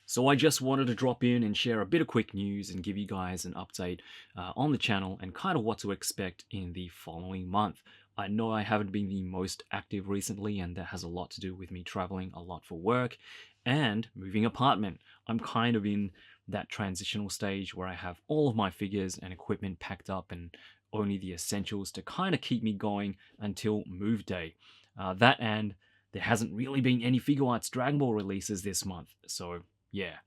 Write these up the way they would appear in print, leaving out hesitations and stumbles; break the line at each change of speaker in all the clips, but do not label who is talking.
So I just wanted to drop in and share a bit of quick news and give you guys an update on the channel and kind of what to expect in the following month. I know I haven't been the most active recently, and that has a lot to do with me traveling a lot for work and moving apartment. I'm kind of in that transitional stage where I have all of my figures and equipment packed up and only the essentials to kind of keep me going until move day. That and there hasn't really been any Figuarts Dragon Ball releases this month, so yeah.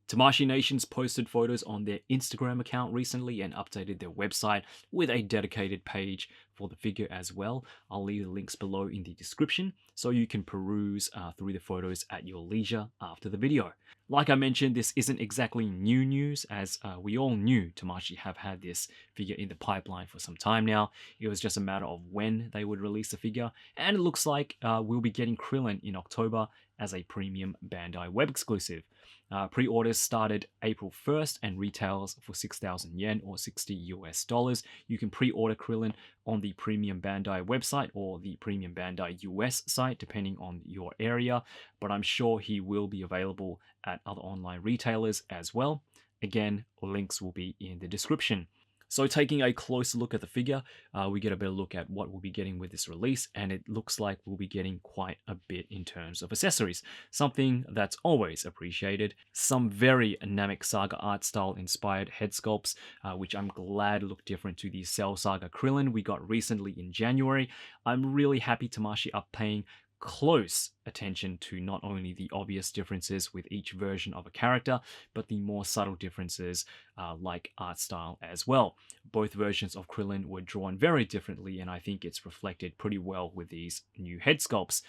Tamashii Nations posted photos on their Instagram account recently and updated their website with a dedicated page for the figure as well. I'll leave the links below in the description so you can peruse through the photos at your leisure after the video. Like I mentioned, this isn't exactly new news, as we all knew Tamashii have had this figure in the pipeline for some time now. It was just a matter of when they would release the figure, and it looks like we'll be getting Krillin in October as a premium Bandai web exclusive. Pre-orders started April 1st and retails for 6,000 yen or $60 US. You can pre-order Krillin on the premium Bandai website or the premium Bandai US site, depending on your area, but I'm sure he will be available at other online retailers as well. Again, links will be in the description. So taking a closer look at the figure, we get a better look at what we'll be getting with this release, and it looks like we'll be getting quite a bit in terms of accessories, something that's always appreciated. Some very Namek Saga art style inspired head sculpts, which I'm glad look different to the Cell Saga Krillen we got recently in January. I'm really happy Tamashii are paying close attention to not only the obvious differences with each version of a character, but the more subtle differences like art style as well. Both versions of Krillin were drawn very differently, and I think it's reflected pretty well with these new head sculpts.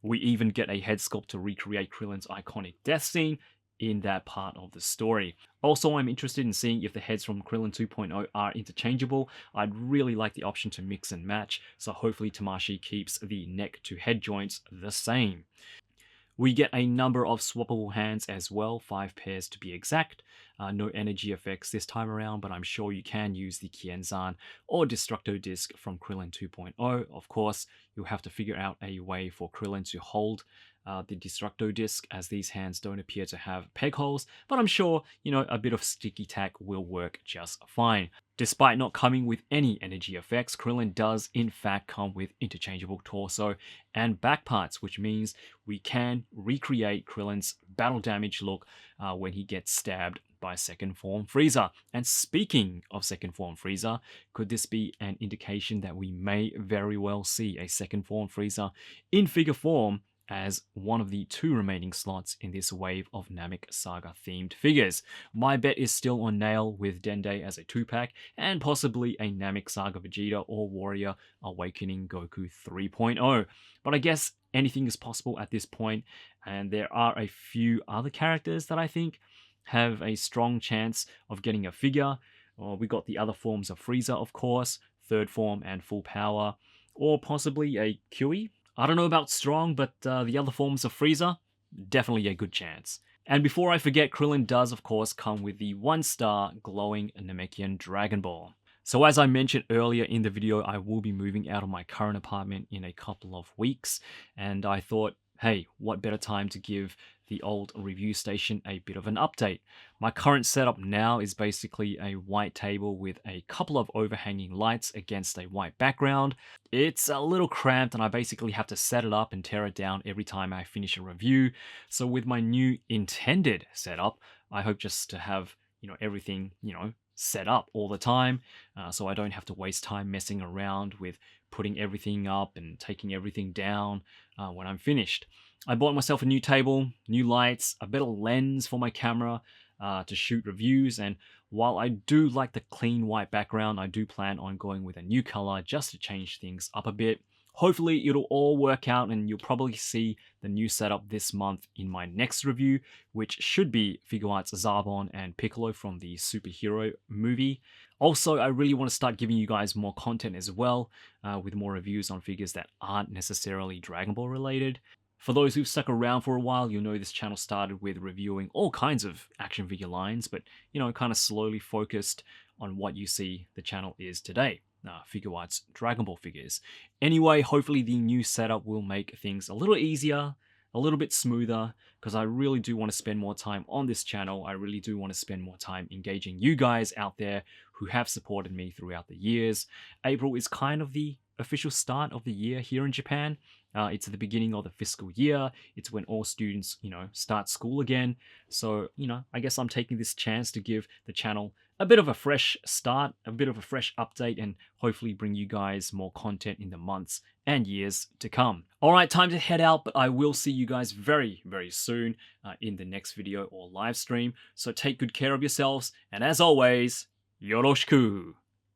We even get a head sculpt to recreate Krillin's iconic death scene in that part of the story. Also, I'm interested in seeing if the heads from Krillin 2.0 are interchangeable. I'd really like the option to mix and match, so hopefully Tamashii keeps the neck to head joints the same. We get a number of swappable hands as well, 5 pairs to be exact. No energy effects this time around, but I'm sure you can use the Kienzan or Destructo Disc from Krillin 2.0. Of course, you'll have to figure out a way for Krillin to hold the Destructo Disc, as these hands don't appear to have peg holes, but I'm sure, a bit of sticky tack will work just fine. Despite not coming with any energy effects, Krillin does in fact come with interchangeable torso and back parts, which means we can recreate Krillin's battle damage look when he gets stabbed by second form Frieza. And speaking of second form Frieza, could this be an indication that we may very well see a second form Frieza in figure form as one of the 2 remaining slots in this wave of Namek Saga themed figures? My bet is still on Nail with Dende as a 2-pack, and possibly a Namek Saga Vegeta or Warrior Awakening Goku 3.0. But I guess anything is possible at this point, and there are a few other characters that I think have a strong chance of getting a figure. We got the other forms of Frieza, of course, third form and full power, or possibly a Kui. I don't know about strong, but the other forms of Frieza, definitely a good chance. And before I forget, Krillin does of course come with the 1-star glowing Namekian Dragon Ball. So as I mentioned earlier in the video, I will be moving out of my current apartment in a couple of weeks, and I thought, hey, what better time to give the old review station a bit of an update. My current setup now is basically a white table with a couple of overhanging lights against a white background. It's a little cramped and I basically have to set it up and tear it down every time I finish a review. So with my new intended setup, I hope just to have, everything, set up all the time, so I don't have to waste time messing around with putting everything up and taking everything down when I'm finished. I bought myself a new table, new lights, a better lens for my camera to shoot reviews, and while I do like the clean white background, I do plan on going with a new color just to change things up a bit. Hopefully it'll all work out and you'll probably see the new setup this month in my next review, which should be Figuarts Zarbon and Piccolo from the superhero movie. Also, I really want to start giving you guys more content as well, with more reviews on figures that aren't necessarily Dragon Ball related. For those who've stuck around for a while, you'll know this channel started with reviewing all kinds of action figure lines, but kind of slowly focused on what you see the channel is today. Figuarts Dragon Ball figures. Anyway, hopefully the new setup will make things a little easier, a little bit smoother, because I really do want to spend more time on this channel. I really do want to spend more time engaging you guys out there who have supported me throughout the years. April is kind of the official start of the year here in Japan. It's the beginning of the fiscal year. It's when all students, start school again. So, I guess I'm taking this chance to give the channel a bit of a fresh start, a bit of a fresh update, and hopefully bring you guys more content in the months and years to come. All right, time to head out, but I will see you guys very, very soon in the next video or live stream. So take good care of yourselves, and as always, yoroshiku!